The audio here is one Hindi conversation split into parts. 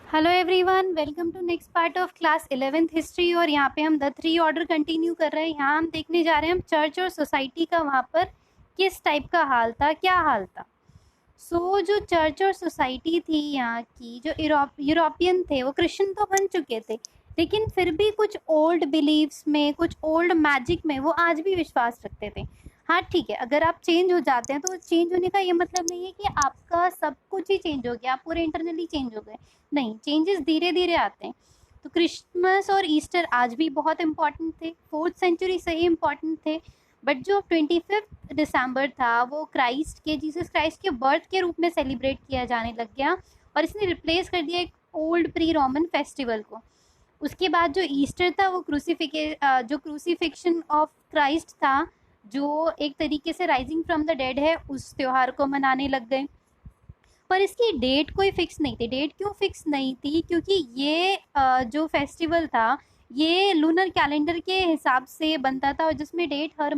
Hello everyone, welcome to next part of class 11th history. और यहाँ पे हम द थ्री ऑर्डर कंटिन्यू कर रहे हैं। यहाँ हम देखने जा रहे हैं हम चर्च और सोसाइटी का वहाँ पर किस टाइप का हाल था, क्या हाल था। जो चर्च और सोसाइटी थी यहाँ की, जो यूरोपियन थे वो क्रिश्चियन तो बन चुके थे, लेकिन फिर भी कुछ ओल्ड बिलीव्स में, कुछ ओल्ड मैजिक में वो आज भी विश्वास रखते थे। हाँ ठीक है, अगर आप चेंज हो जाते हैं तो चेंज होने का ये मतलब नहीं है कि आपका सब कुछ ही चेंज हो गया, आप पूरे इंटरनली चेंज हो गए। नहीं, चेंजेस धीरे धीरे आते हैं। तो क्रिसमस और ईस्टर आज भी बहुत इंपॉर्टेंट थे, 4th सेंचुरी से ही इंपॉर्टेंट थे। बट जो 25 दिसंबर था वो जीसस क्राइस्ट के बर्थ के रूप में सेलिब्रेट किया जाने लग गया, और इसने रिप्लेस कर दिया एक ओल्ड प्री रोमन फेस्टिवल को। उसके बाद जो ईस्टर था वो जो क्रूसिफिक्शन ऑफ क्राइस्ट था, जो एक तरीके से राइजिंग फ्रॉम द डेड है, उस त्योहार को मनाने लग गए। पर इसकी डेट कोई फिक्स नहीं थी। डेट क्यों फिक्स नहीं थी? क्योंकि ये जो फेस्टिवल था ये लूनर कैलेंडर के हिसाब से बनता था, और जिसमें डेट हर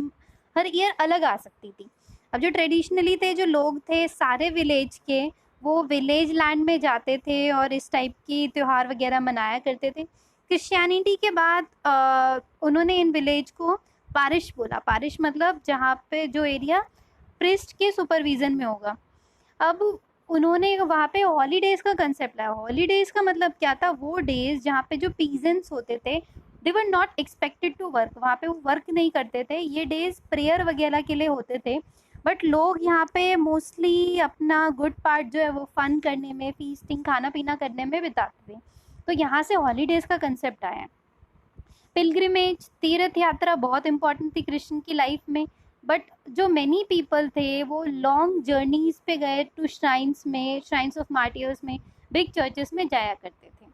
हर ईयर अलग आ सकती थी। अब जो ट्रेडिशनली थे, जो लोग थे सारे विलेज के, वो विलेज लैंड में जाते थे और इस टाइप की त्योहार वगैरह मनाया करते थे। क्रिश्चियनिटी के बाद उन्होंने इन विलेज को पारिश बोला। पारिश मतलब जहाँ पे जो एरिया प्रिस्ट के सुपरविजन में होगा। अब उन्होंने वहाँ पे हॉलीडेज का कंसेप्ट लाया। हॉलीडेज का मतलब क्या था? वो डेज जहाँ पे जो पीजेंट्स होते थे, they were not expected to work, वहाँ पे वो वर्क नहीं करते थे। ये डेज प्रेयर वगैरह के लिए होते थे। बट लोग यहाँ पे मोस्टली अपना गुड पार्ट जो है वो फन करने में, फीस्टिंग, खाना पीना करने में बिताते थे। तो यहाँ से हॉलीडेज का कंसेप्ट आया। पिलग्रिमेज, तीर्थ यात्रा बहुत इंपॉर्टेंट थी क्रिश्चियन की लाइफ में। बट जो मेनी पीपल थे वो लॉन्ग जर्नीज पे गए टू श्राइन्स ऑफ मार्टियर्स में, बिग चर्चेस में जाया करते थे।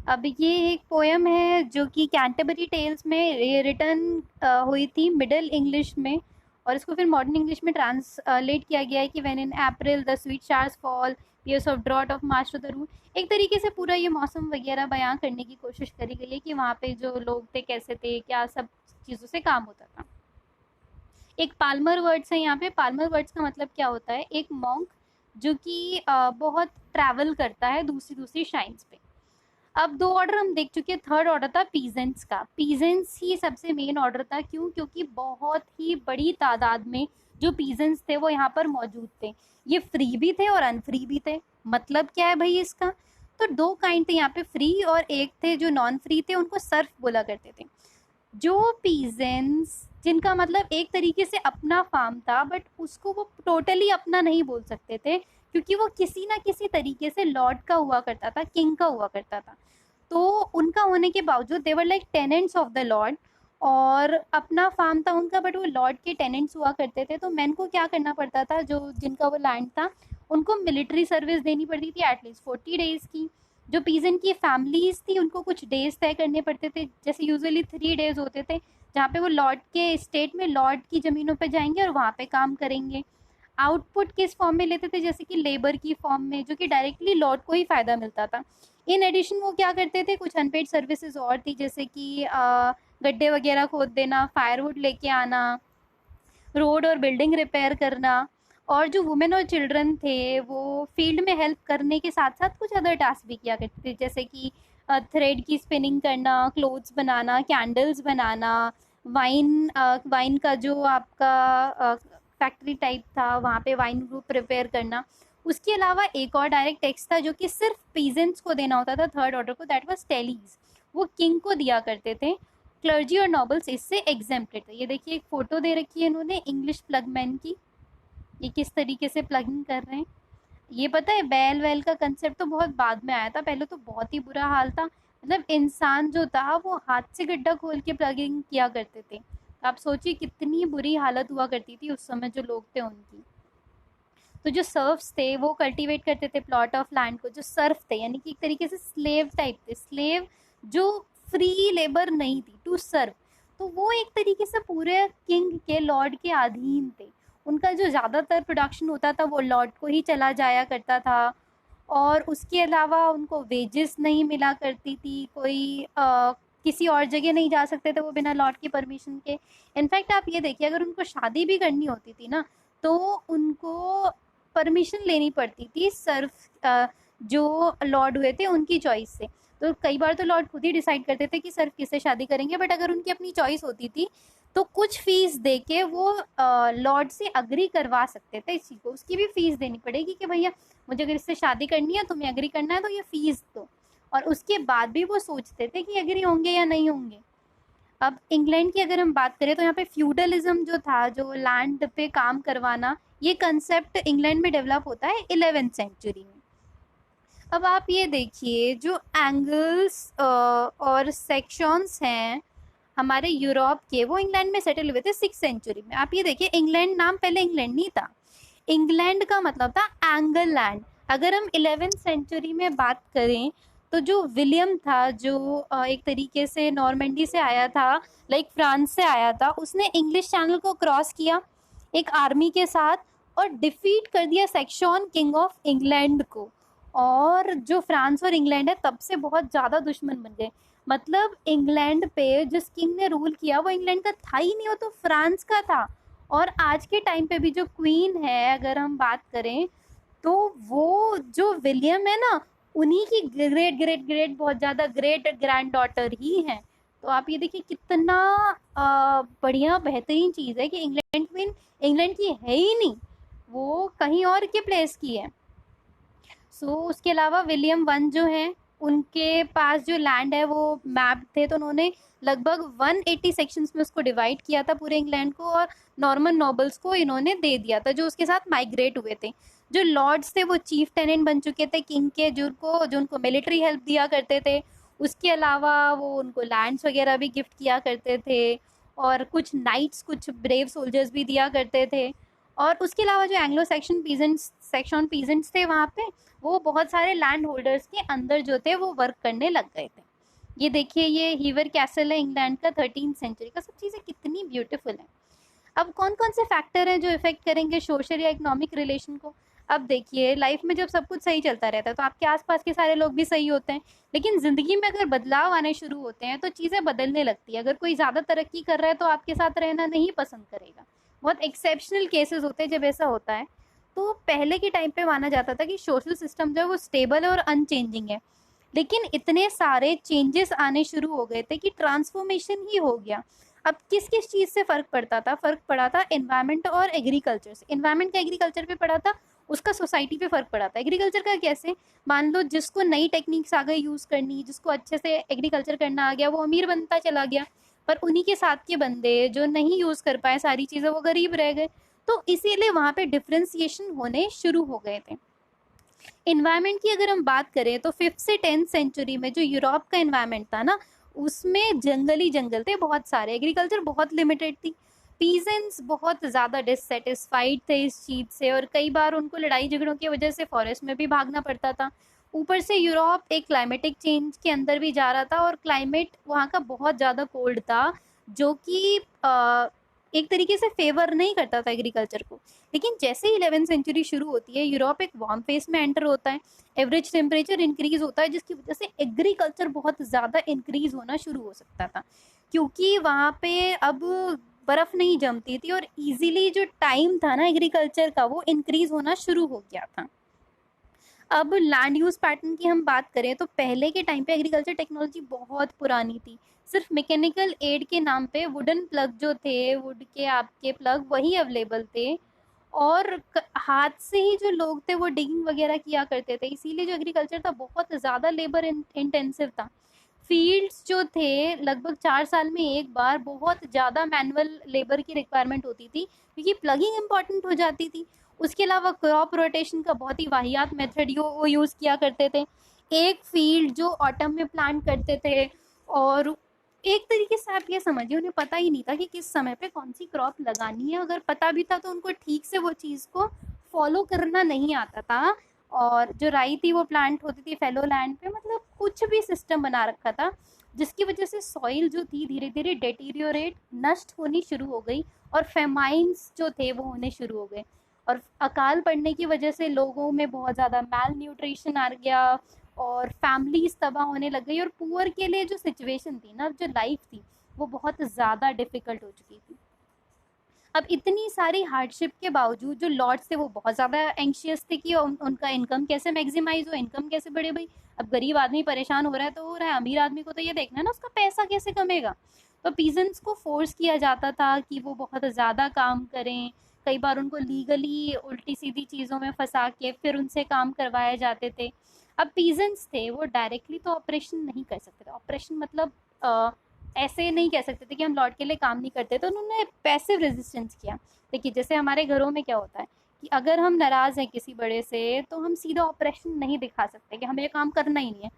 अब ये एक पोएम है जो कि कैंटरबरी टेल्स में रिटर्न हुई थी मिडल इंग्लिश में, और इसको फिर मॉडर्न इंग्लिश में ट्रांसलेट किया गया है कि when in April the sweet showers fall, years of drought of March to the root. एक तरीके से पूरा ये मौसम वगैरह बयां करने की कोशिश करी गई है कि वहाँ पे जो लोग थे कैसे थे, क्या सब चीज़ों से काम होता था। एक पाल्मर वर्ड्स है यहाँ पे। पाल्मर वर्ड्स का मतलब क्या होता है? एक मॉन्क जो कि बहुत ट्रैवल करता है दूसरी दूसरी शाइन्स पे। अब दो ऑर्डर हम देख चुके हैं। थर्ड ऑर्डर था पीजेंट्स का। पीजेंट्स ही सबसे मेन ऑर्डर था। क्यों? क्योंकि बहुत ही बड़ी तादाद में जो पीजेंट्स थे वो यहाँ पर मौजूद थे। ये फ्री भी थे और अनफ्री भी थे। मतलब क्या है भाई इसका? तो दो काइंड थे यहाँ पे, फ्री और एक थे जो नॉन फ्री थे, उनको सर्फ बोला करते थे। जो पीजेंट्स जिनका मतलब एक तरीके से अपना फार्म था, बट उसको वो टोटली अपना नहीं बोल सकते थे, क्योंकि वो किसी ना किसी तरीके से लॉर्ड का हुआ करता था, किंग का हुआ करता था। तो उनका होने के बावजूद they were like tenants of the lord, और अपना फार्म था उनका, बट वो लॉर्ड के टेनेंट्स हुआ करते थे। तो मैन को क्या करना पड़ता था? जो जिनका वो लैंड था, उनको मिलिट्री सर्विस देनी पड़ती थी एटलीस्ट 40 डेज की। जो पीजेंट की फैमिलीज थी उनको कुछ डेज तय करने पड़ते थे, जैसे यूजुअली 3 डेज होते थे, जहाँ पे वो लॉर्ड के स्टेट में लॉर्ड की ज़मीनों पे जाएंगे और वहाँ पे काम करेंगे। आउटपुट किस फॉर्म में लेते थे? जैसे कि लेबर की फॉर्म में, जो कि डायरेक्टली लॉर्ड को ही फ़ायदा मिलता था। इन एडिशन वो क्या करते थे? कुछ अनपेड सर्विसेज और थी, जैसे कि गड्ढे वगैरह खोद देना, फायरवुड लेके आना, रोड और बिल्डिंग रिपेयर करना। और जो वुमेन और चिल्ड्रन थे वो फील्ड में हेल्प करने के साथ साथ कुछ अदर टास्क भी किया करते थे, जैसे कि थ्रेड की स्पिनिंग करना, क्लोथ्स बनाना, कैंडल्स बनाना, वाइन का जो आपका फैक्ट्री टाइप था वहाँ पे वाइन ग्रुप प्रिपेयर करना। उसके अलावा एक और डायरेक्ट टैक्स था जो कि सिर्फ पीजेंट्स को देना होता था, थर्ड ऑर्डर को, दैट वाज टेलीज। वो किंग को दिया करते थे। क्लर्जी और नॉबल्स इससे एग्जेम्प्टेड थे। ये देखिए एक फोटो दे रखी है इन्होंने इंग्लिश प्लगमैन की, ये किस तरीके से प्लगिंग कर रहे हैं। ये पता है, बैल वैल का कंसेप्ट तो बहुत बाद में आया था, पहले तो बहुत ही बुरा हाल था। मतलब इंसान जो था वो हाथ से गड्ढा खोल के प्लगिंग किया करते थे। आप सोचिए कितनी बुरी हालत हुआ करती थी उस समय जो लोग थे उनकी। तो जो सर्फ्स थे वो कल्टीवेट करते थे प्लॉट ऑफ लैंड को। जो सर्फ थे यानी कि एक तरीके से स्लेव टाइप थे, स्लेव जो फ्री लेबर नहीं थी, टू सर्व। तो वो एक तरीके से पूरे किंग के, लॉर्ड के अधीन थे। उनका जो ज़्यादातर प्रोडक्शन होता था वो लॉर्ड को ही चला जाया करता था। और उसके अलावा उनको वेजेस नहीं मिला करती थी, कोई किसी और जगह नहीं जा सकते थे वो बिना लॉर्ड की परमिशन के। इनफैक्ट आप ये देखिए, अगर उनको शादी भी करनी होती थी ना, तो उनको परमिशन लेनी पड़ती थी सर्फ जो लॉर्ड हुए थे उनकी चॉइस से। तो कई बार तो लॉर्ड खुद ही डिसाइड करते थे कि सर किससे शादी करेंगे, बट अगर उनकी अपनी चॉइस होती थी तो कुछ फीस दे के वो लॉर्ड से अग्री करवा सकते थे इस चीज़ को। उसकी भी फीस देनी पड़ेगी कि भैया मुझे अगर इससे शादी करनी है, तुम्हें अग्री करना है तो ये फीस दो। और उसके बाद भी वो सोचते थे कि अग्री होंगे या नहीं होंगे। अब इंग्लैंड की अगर हम बात करें तो यहाँ पे फ्यूडलिज्म जो था, जो लैंड पे काम करवाना, ये कंसेप्ट इंग्लैंड में डेवलप होता है 11th सेंचुरी में। अब आप ये देखिए जो एंगल्स और सेक्शंस हैं हमारे यूरोप के, वो इंग्लैंड में सेटल हुए थे 6th सेंचुरी में। आप ये देखिए इंग्लैंड नाम पहले इंग्लैंड नहीं था, इंग्लैंड का मतलब था एंगल लैंड। अगर हम 11th सेंचुरी में बात करें तो जो विलियम था, जो एक तरीके से नॉर्मंडी से आया था, लाइक फ्रांस से आया था, उसने इंग्लिश चैनल को क्रॉस किया एक आर्मी के साथ और डिफीट कर दिया सेक्शन किंग ऑफ इंग्लैंड को। और जो फ्रांस और इंग्लैंड है तब से बहुत ज़्यादा दुश्मन बन गए। मतलब इंग्लैंड पे जिस किंग ने रूल किया वो इंग्लैंड का था ही नहीं, वो तो फ्रांस का था। और आज के टाइम पे भी जो क्वीन है अगर हम बात करें तो वो जो विलियम है ना, उन्हीं की ग्रेट ग्रेट ग्रेट बहुत ज़्यादा ग्रेट ग्रैंड डॉटर ही हैं। तो आप ये देखिए कितना बढ़िया बेहतरीन चीज़ है कि इंग्लैंड क्वीन इंग्लैंड की है ही नहीं, वो कहीं और के प्लेस की है। उसके अलावा विलियम वन जो हैं उनके पास जो लैंड है वो मैप थे, तो उन्होंने लगभग 180 सेक्शंस में उसको डिवाइड किया था पूरे इंग्लैंड को, और नॉर्मन नॉबल्स को इन्होंने दे दिया था जो उसके साथ माइग्रेट हुए थे। जो लॉर्ड्स थे वो चीफ टेनेंट बन चुके थे किंग के, जो उनको मिलिट्री हेल्प दिया करते थे। उसके अलावा वो उनको लैंड्स वगैरह भी गिफ्ट किया करते थे, और कुछ नाइट्स, कुछ ब्रेव सोल्जर्स भी दिया करते थे। और उसके अलावा जो एंग्लो सेक्शन पीजेंट्स थे वहाँ पे, वो बहुत सारे लैंड होल्डर्स के अंदर जो थे वो वर्क करने लग गए थे। ये देखिए ये हीवर कैसल है इंग्लैंड का 13th सेंचुरी का। सब चीज़ें कितनी ब्यूटीफुल हैं। अब कौन कौन से फैक्टर हैं जो इफेक्ट करेंगे सोशल या इकोनॉमिक रिलेशन को। अब देखिए लाइफ में जब सब कुछ सही चलता रहता है तो आपके आसपास के सारे लोग भी सही होते हैं, लेकिन ज़िंदगी में अगर बदलाव आने शुरू होते हैं तो चीज़ें बदलने लगती है। अगर कोई ज़्यादा तरक्की कर रहा है तो आपके साथ रहना नहीं पसंद करेगा। बहुत एक्सेप्शनल केसेस होते हैं जब ऐसा होता है। तो पहले के टाइम पे माना जाता था कि सोशल सिस्टम जो है वो स्टेबल है और अनचेंजिंग है, लेकिन इतने सारे चेंजेस आने शुरू हो गए थे कि ट्रांसफॉर्मेशन ही हो गया। अब किस किस चीज़ से फ़र्क पड़ता था, फ़र्क पड़ा था एनवायरनमेंट और एग्रीकल्चर से। एनवायरनमेंट का एग्रीकल्चर पे पड़ा था, उसका सोसाइटी पे फ़र्क पड़ा था। एग्रीकल्चर का कैसे, मान लो जिसको नई टेक्निक्स आ गई यूज़ करनी, जिसको अच्छे से एग्रीकल्चर करना आ गया, वो अमीर बनता चला गया। पर उन्हीं के साथ के बंदे जो नहीं यूज़ कर पाए सारी चीज़ें, वो गरीब रह गए। तो इसीलिए वहाँ पे डिफ्रेंसिएशन होने शुरू हो गए थे। इन्वायरमेंट की अगर हम बात करें तो 5th से 10th सेंचुरी में जो यूरोप का इन्वायरमेंट था ना, उसमें जंगली जंगल थे बहुत सारे, एग्रीकल्चर बहुत लिमिटेड थी। पीजेंट्स बहुत ज़्यादा डिससेटिस्फाइड थे इस चीज़ से, और कई बार उनको लड़ाई झगड़ों की वजह से फॉरेस्ट में भी भागना पड़ता था। ऊपर से यूरोप एक क्लाइमेटिक चेंज के अंदर भी जा रहा था, और क्लाइमेट वहाँ का बहुत ज़्यादा कोल्ड था, जो कि एक तरीके से फेवर नहीं करता था एग्रीकल्चर को। लेकिन जैसे ही 11th सेंचुरी शुरू होती है, यूरोप एक वार्म फेज में एंटर होता है, एवरेज टेम्परेचर इंक्रीज होता है, जिसकी वजह से एग्रीकल्चर बहुत ज़्यादा इंक्रीज होना शुरू हो सकता था, क्योंकि वहाँ पे अब बर्फ़ नहीं जमती थी, और इजीली जो टाइम था ना एग्रीकल्चर का वो इंक्रीज होना शुरू हो गया था। अब लैंड यूज़ पैटर्न की हम बात करें तो पहले के टाइम पे एग्रीकल्चर टेक्नोलॉजी बहुत पुरानी थी। सिर्फ मैकेनिकल एड के नाम पे वुडन प्लग जो थे, वुड के आपके प्लग वही अवेलेबल थे, और हाथ से ही जो लोग थे वो डिगिंग वगैरह किया करते थे। इसीलिए जो एग्रीकल्चर था बहुत ज़्यादा लेबर इंटेंसिव था। फील्ड्स जो थे लगभग 4 साल में एक बार बहुत ज़्यादा मैनुअल लेबर की रिक्वायरमेंट होती थी, क्योंकि प्लगिंग इम्पॉर्टेंट हो जाती थी। उसके अलावा क्रॉप रोटेशन का बहुत ही वाहियात मेथड वो यूज़ किया करते थे। एक फील्ड जो ऑटम में प्लांट करते थे, और एक तरीके से आप ये समझिए उन्हें पता ही नहीं था कि किस समय पे कौन सी क्रॉप लगानी है। अगर पता भी था तो उनको ठीक से वो चीज़ को फॉलो करना नहीं आता था। और जो राई थी वो प्लांट होती थी फैलो लैंड पे, मतलब कुछ भी सिस्टम बना रखा था, जिसकी वजह से सॉइल जो थी धीरे धीरे डेटीरियोरेट, नष्ट होनी शुरू हो गई, और फेमाइंस जो थे वो होने शुरू हो गए। और अकाल पड़ने की वजह से लोगों में बहुत ज़्यादा मैल न्यूट्रिशन आ गया, और फैमिलीज तबाह होने लग गई, और पुअर के लिए जो सिचुएशन थी ना, जो लाइफ थी, वो बहुत ज़्यादा डिफ़िकल्ट हो चुकी थी। अब इतनी सारी हार्डशिप के बावजूद जो लॉर्ड्स थे वो बहुत ज़्यादा एंशियस थे कि उनका इनकम कैसे मैक्सिमाइज हो, इनकम कैसे बढ़े भाई। अब गरीब आदमी परेशान हो रहा है तो हो रहा है, अमीर आदमी को तो ये देखना है ना उसका पैसा कैसे कमेगा। तो पीजेंट्स को फोर्स किया जाता था कि वो बहुत ज़्यादा काम करें, कई बार उनको लीगली उल्टी सीधी चीज़ों में फंसा के फिर उनसे काम करवाए जाते थे। अब पीजेंट्स थे वो डायरेक्टली तो ऑपरेशन नहीं कर सकते थे, ऑपरेशन मतलब ऐसे नहीं कह सकते थे कि हम लॉर्ड के लिए काम नहीं करते, तो उन्होंने पैसिव रेजिस्टेंस किया। देखिए जैसे हमारे घरों में क्या होता है कि अगर हम नाराज़ हैं किसी बड़े से तो हम सीधा ऑपरेशन नहीं दिखा सकते कि हमें ये काम करना ही नहीं है,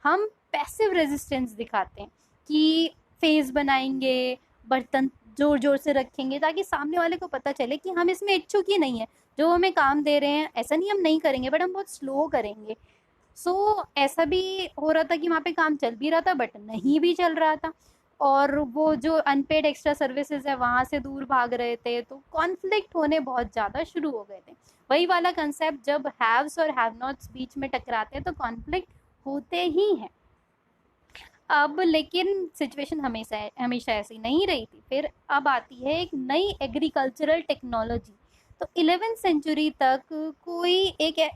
हम पैसिव रेजिस्टेंस दिखाते हैं कि फेस बनाएंगे, बर्तन जोर जोर से रखेंगे ताकि सामने वाले को पता चले कि हम इसमें इच्छुक ही नहीं है, जो हमें काम दे रहे हैं ऐसा नहीं हम नहीं करेंगे बट हम बहुत स्लो करेंगे। ऐसा भी हो रहा था कि वहाँ पे काम चल भी रहा था बट नहीं भी चल रहा था, और वो जो अनपेड एक्स्ट्रा सर्विसेज है वहाँ से दूर भाग रहे थे, तो कॉन्फ्लिक्ट होने बहुत ज़्यादा शुरू हो गए थे। वही वाला कंसेप्ट, जब हैव्स और हैव नॉट्स बीच में टकराते हैं तो कॉन्फ्लिक्ट होते ही हैं। अब लेकिन सिचुएशन हमेशा हमेशा ऐसी नहीं रही थी। फिर अब आती है एक नई एग्रीकल्चरल टेक्नोलॉजी। तो 11वीं सेंचुरी तक कोई एक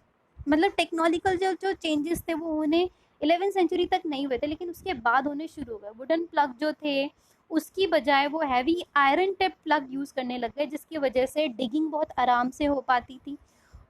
मतलब टेक्नोलॉजिकल जो जो चेंजेस थे वो उन्हें 11वीं सेंचुरी तक नहीं हुए थे, लेकिन उसके बाद होने शुरू हो गए। वुडन प्लग जो थे उसकी बजाय वो heavy iron tip plug use करने लग गए, जिसकी वजह से डिगिंग बहुत आराम से हो पाती थी।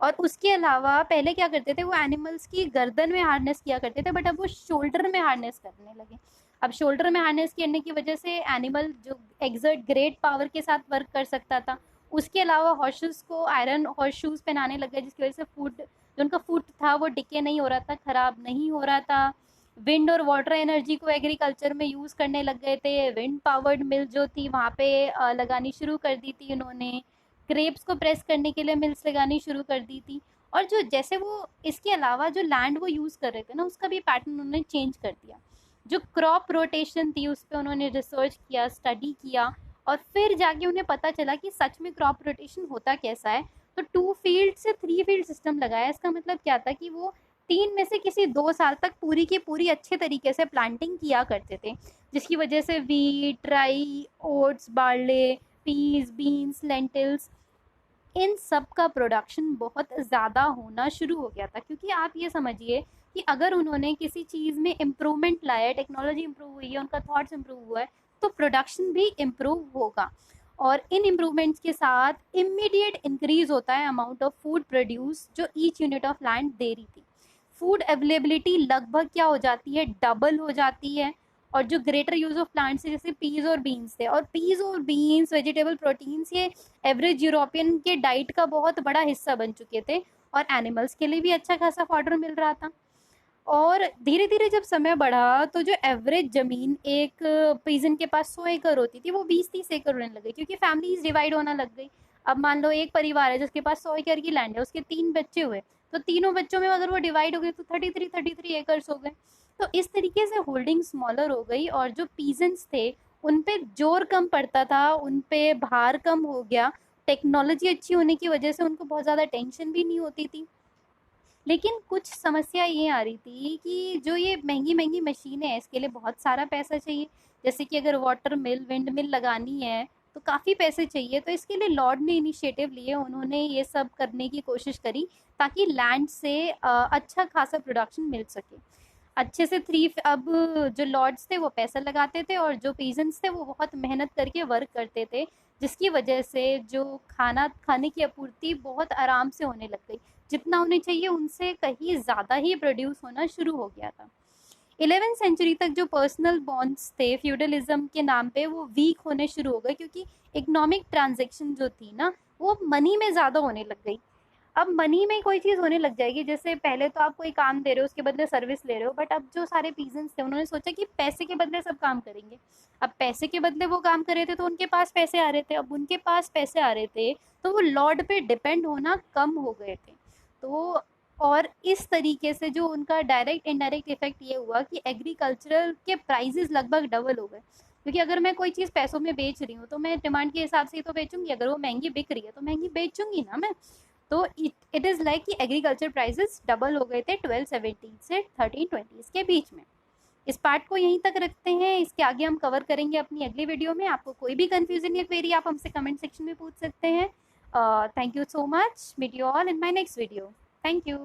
और उसके अलावा पहले क्या करते थे वो एनिमल्स की गर्दन में हार्नेस किया करते थे, बट अब वो शोल्डर में हार्नेस करने लगे। अब शोल्डर में हार्नेस करने की वजह से एनिमल जो एग्जर्ट ग्रेट पावर के साथ वर्क कर सकता था। उसके अलावा हॉर्सेस को आयरन हॉर्स शूज़ पहनाने लग गए, जिसकी वजह से फूड जो उनका फूड था वो डिके नहीं हो रहा था, ख़राब नहीं हो रहा था। विंड और वाटर एनर्जी को एग्रीकल्चर में यूज़ करने लग गए थे। विंड पावर्ड मिल जो थी वहाँ पे लगानी शुरू कर दी थी उन्होंने। ग्रेप्स को प्रेस करने के लिए मिल्स लगानी शुरू कर दी थी। और जो जैसे वो इसके अलावा जो लैंड वो यूज़ कर रहे थे ना उसका भी पैटर्न उन्होंने चेंज कर दिया। जो क्रॉप रोटेशन थी उस पर उन्होंने रिसर्च किया, स्टडी किया, और फिर जाके उन्हें पता चला कि सच में क्रॉप रोटेशन होता कैसा है। तो 2 फील्ड से 3 फील्ड सिस्टम लगाया। इसका मतलब क्या था कि वो 3 में से किसी 2 साल तक पूरी की पूरी अच्छे तरीके से प्लांटिंग किया करते थे, जिसकी वजह से wheat, rye, oats, barley, peas, beans, lentils, इन सब का प्रोडक्शन बहुत ज़्यादा होना शुरू हो गया था। क्योंकि आप ये समझिए कि अगर उन्होंने किसी चीज़ में इम्प्रूवमेंट लाया है, टेक्नोलॉजी इम्प्रूव हुई है, उनका थॉट्स इम्प्रूव हुआ है, तो प्रोडक्शन भी इम्प्रूव होगा। और इन इम्प्रूवमेंट्स के साथ इमीडिएट इंक्रीज होता है अमाउंट ऑफ फूड प्रोड्यूस जो ईच यूनिट ऑफ लैंड दे रही थी। फूड अवेलेबिलिटी लगभग क्या हो जाती है, डबल हो जाती है। और जो ग्रेटर यूज ऑफ प्लांट्स है जैसे पीज और बीन्स थे, और पीज और बीन्स वेजिटेबल प्रोटीन्स ये एवरेज यूरोपियन के डाइट का बहुत बड़ा हिस्सा बन चुके थे, और एनिमल्स के लिए भी अच्छा खासा फॉडर मिल रहा था। और धीरे धीरे जब समय बढ़ा तो जो एवरेज ज़मीन एक पीजन के पास 100 एकड़ होती थी वो 20-30 एकड़ होने लग गई, क्योंकि फैमिलीज डिवाइड होना लग गई। अब मान लो एक परिवार है जिसके पास 100 एकड़ की लैंड है, उसके 3 बच्चे हुए, तो तीनों बच्चों में अगर वो डिवाइड हो गए तो 33 एकर्स हो गए। तो इस तरीके से होल्डिंग स्मॉलर हो गई, और जो पीजेंट्स थे उन पे जोर कम पड़ता था, उन पे भार कम हो गया। टेक्नोलॉजी अच्छी होने की वजह से उनको बहुत ज़्यादा टेंशन भी नहीं होती थी। लेकिन कुछ समस्या ये आ रही थी कि जो ये महंगी महंगी मशीनें हैं इसके लिए बहुत सारा पैसा चाहिए। जैसे कि अगर वाटर मिल, विंड मिल लगानी है तो काफ़ी पैसे चाहिए। तो इसके लिए लॉर्ड ने इनिशिएटिव लिए, उन्होंने ये सब करने की कोशिश करी ताकि लैंड से अच्छा खासा प्रोडक्शन मिल सके अच्छे से। अब जो लॉर्ड्स थे वो पैसा लगाते थे, और जो पीजेंट्स थे वो बहुत मेहनत करके वर्क करते थे, जिसकी वजह से जो खाने की आपूर्ति बहुत आराम से होने लग गई। जितना उन्हें चाहिए उनसे कहीं ज़्यादा ही प्रोड्यूस होना शुरू हो गया था। 11वीं सेंचुरी तक जो पर्सनल बॉन्ड्स थे फ्यूडलिज्म के नाम पे वो वीक होने शुरू हो गए, क्योंकि इकोनॉमिक ट्रांजेक्शन जो थी ना वो मनी में ज़्यादा होने लग गई। अब मनी में कोई चीज़ होने लग जाएगी, जैसे पहले तो आप कोई काम दे रहे हो उसके बदले सर्विस ले रहे हो, बट अब जो सारे पीजेंट्स थे उन्होंने सोचा कि पैसे के बदले सब काम करेंगे। अब पैसे के बदले वो काम कर रहे थे तो उनके पास पैसे आ रहे थे, अब उनके पास पैसे आ रहे थे तो वो लॉर्ड पे डिपेंड होना कम हो गए थे। तो और इस तरीके से जो उनका डायरेक्ट इनडायरेक्ट इफेक्ट ये हुआ कि एग्रीकल्चरल के प्राइजेस लगभग डबल हो गए। क्योंकि अगर मैं कोई चीज़ पैसों में बेच रही हूँ तो मैं डिमांड के हिसाब से ही तो बेचूंगी, अगर वो महंगी बिक रही है तो महंगी बेचूंगी ना मैं। तो इट इज़ लाइक कि एग्रीकल्चर प्राइसेस डबल हो गए थे 1270 से 1320 के बीच में। इस पार्ट को यहीं तक रखते हैं, इसके आगे हम कवर करेंगे अपनी अगली वीडियो में। आपको कोई भी कंफ्यूजन या क्वेरी आप हमसे कमेंट सेक्शन में पूछ सकते हैं। Thank you so much, meet you all in my next video. Thank you.